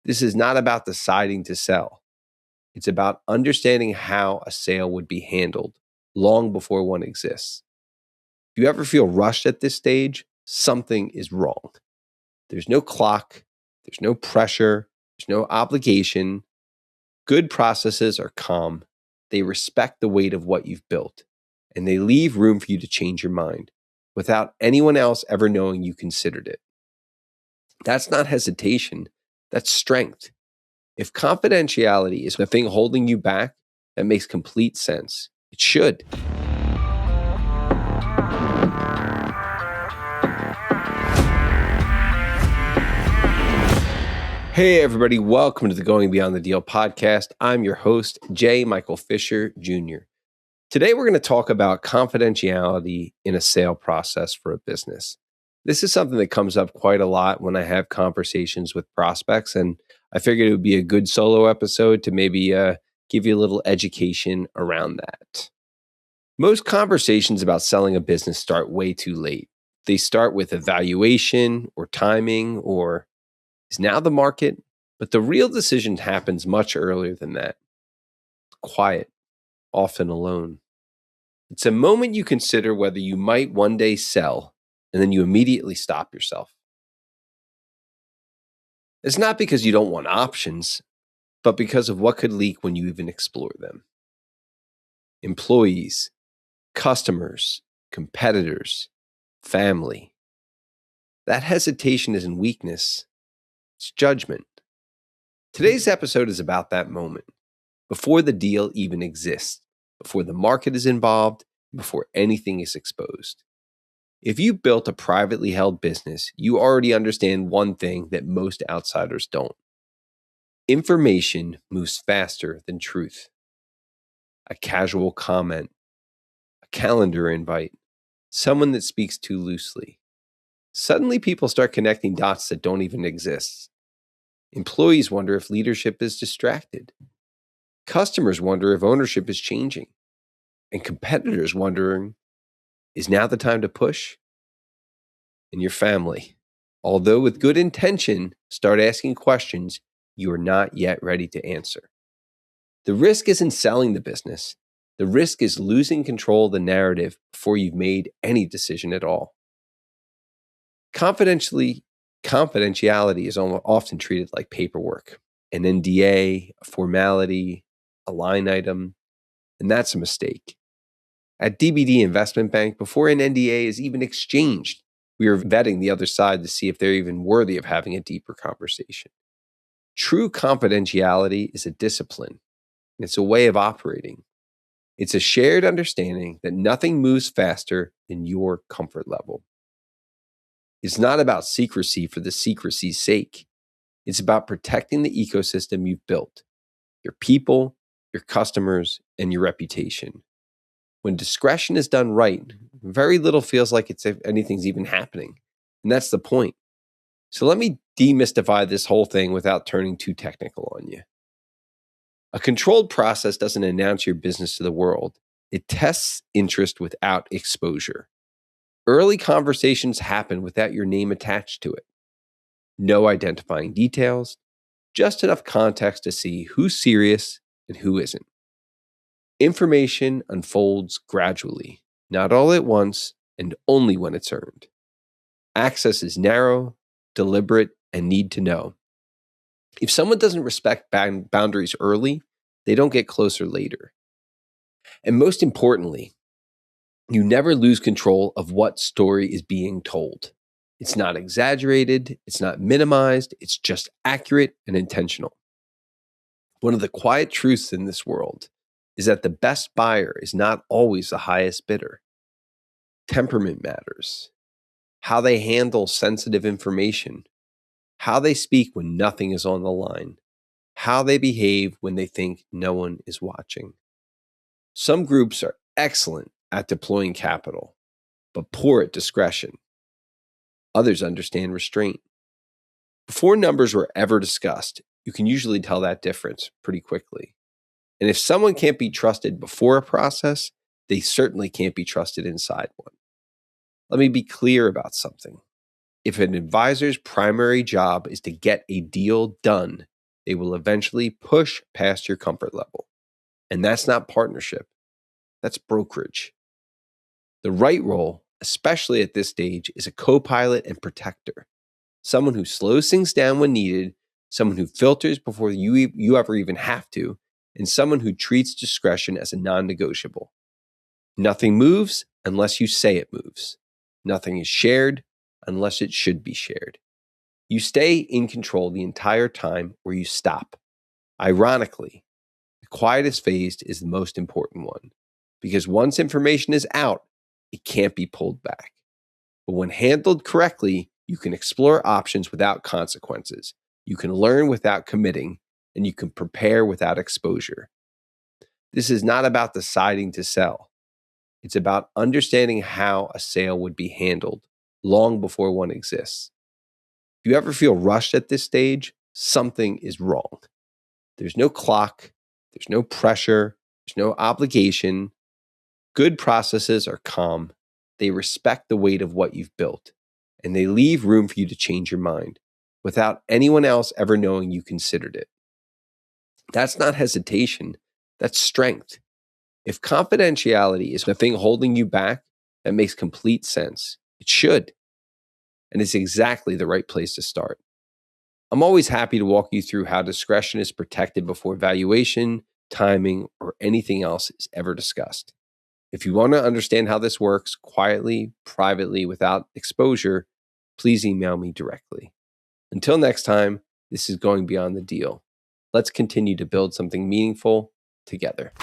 This is not about deciding to sell. It's about understanding how a sale would be handled long before one exists. If you ever feel rushed at this stage, something is wrong. There's no clock, there's no pressure, there's no obligation. Good processes are calm. They respect the weight of what you've built, and they leave room for you to change your mind without anyone else ever knowing you considered it. That's not hesitation, that's strength. If confidentiality is the thing holding you back, that makes complete sense. It should. Hey everybody, welcome to the Going Beyond the Deal podcast. I'm your host, J. Michael Fischer Jr. Today we're going to talk about confidentiality in a sale process for a business. This is something that comes up quite a lot when I have conversations with prospects, and I figured it would be a good solo episode to maybe give you a little education around that. Most conversations about selling a business start way too late. They start with evaluation or timing or is now the market, but the real decision happens much earlier than that. Quiet, often alone. It's a moment you consider whether you might one day sell, and then you immediately stop yourself. It's not because you don't want options, but because of what could leak when you even explore them. Employees, customers, competitors, family. That hesitation isn't weakness. It's judgment. Today's episode is about that moment, before the deal even exists, before the market is involved, before anything is exposed. If you built a privately held business, you already understand one thing that most outsiders don't. Information moves faster than truth. A casual comment, a calendar invite, someone that speaks too loosely. Suddenly people start connecting dots that don't even exist. Employees wonder if leadership is distracted. Customers wonder if ownership is changing. And competitors wondering, is now the time to push? And your family, although with good intention, start asking questions you are not yet ready to answer. The risk isn't selling the business. The risk is losing control of the narrative before you've made any decision at all. Confidentiality is often treated like paperwork, an NDA, a formality, a line item, and that's a mistake. At DBD Investment Bank, before an NDA is even exchanged, we are vetting the other side to see if they're even worthy of having a deeper conversation. True confidentiality is a discipline, and it's a way of operating. It's a shared understanding that nothing moves faster than your comfort level. It's not about secrecy for the secrecy's sake. It's about protecting the ecosystem you've built, your people, your customers, and your reputation. When discretion is done right, very little feels like anything's even happening. And that's the point. So let me demystify this whole thing without turning too technical on you. A controlled process doesn't announce your business to the world. It tests interest without exposure. Early conversations happen without your name attached to it. No identifying details, just enough context to see who's serious and who isn't. Information unfolds gradually, not all at once, and only when it's earned. Access is narrow, deliberate, and need to know. If someone doesn't respect boundaries early, they don't get closer later. And most importantly, you never lose control of what story is being told. It's not exaggerated, it's not minimized, it's just accurate and intentional. One of the quiet truths in this world is that the best buyer is not always the highest bidder. Temperament matters. How they handle sensitive information. How they speak when nothing is on the line. How they behave when they think no one is watching. Some groups are excellent at deploying capital, but poor at discretion. Others understand restraint. Before numbers were ever discussed, you can usually tell that difference pretty quickly. And if someone can't be trusted before a process, they certainly can't be trusted inside one. Let me be clear about something. If an advisor's primary job is to get a deal done, they will eventually push past your comfort level. And that's not partnership, that's brokerage. The right role, especially at this stage, is a co-pilot and protector. Someone who slows things down when needed, someone who filters before you ever even have to, and someone who treats discretion as a non-negotiable. Nothing moves unless you say it moves. Nothing is shared unless it should be shared. You stay in control the entire time or you stop. Ironically, the quietest phase is the most important one, because once information is out, it can't be pulled back. But when handled correctly, you can explore options without consequences. You can learn without committing, and you can prepare without exposure. This is not about deciding to sell. It's about understanding how a sale would be handled long before one exists. If you ever feel rushed at this stage, something is wrong. There's no clock, there's no pressure, there's no obligation. Good processes are calm. They respect the weight of what you've built, and they leave room for you to change your mind without anyone else ever knowing you considered it. That's not hesitation, that's strength. If confidentiality is the thing holding you back, that makes complete sense. It should. And it's exactly the right place to start. I'm always happy to walk you through how discretion is protected before valuation, timing, or anything else is ever discussed. If you want to understand how this works quietly, privately, without exposure, please email me directly. Until next time, this is Going Beyond the Deal. Let's continue to build something meaningful together.